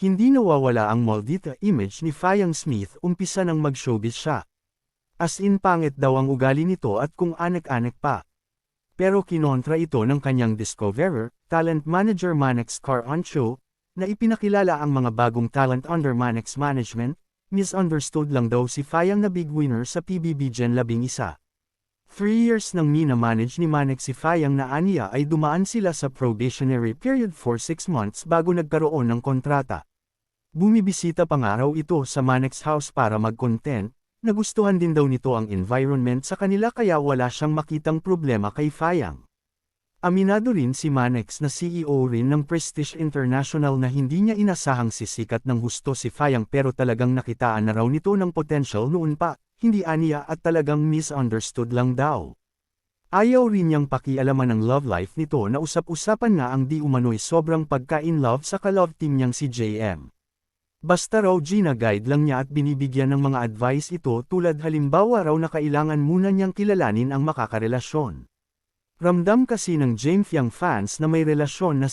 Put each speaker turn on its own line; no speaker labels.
Hindi nawawala ang maldita image ni Fayang Smith umpisa nang mag-showbiz siya. As in pangit daw ang ugali nito at kung anek-anek pa. Pero kinontra ito ng kanyang discoverer, talent manager Manex Car-on-Show, na ipinakilala ang mga bagong talent under Manex Management. Misunderstood lang daw si Fayang na big winner sa PBB Gen 11. 3 years nang mina-manage ni Manex si Fayang na aniya ay dumaan sila sa probationary period for 6 months bago nagkaroon ng kontrata. Bumibisita pa nga raw ito sa Manex House para mag-content, nagustuhan din daw nito ang environment sa kanila kaya wala siyang makitang problema kay Fayang. Aminado rin si Manex na CEO rin ng Prestige International na hindi niya inasahang sisikat ng husto si Fayang pero talagang nakitaan na raw nito ng potential noon pa, hindi aniya at talagang misunderstood lang daw. Ayaw rin niyang pakialaman ng love life nito na usap-usapan nga ang di umano'y sobrang pagka-in-love sa ka-love team niyang si JM. Basta raw gina-guide lang niya at binibigyan ng mga advice ito tulad halimbawa raw na kailangan muna niyang kilalanin ang makakarelasyon. Ramdam kasi ng James Yang fans na may relasyon na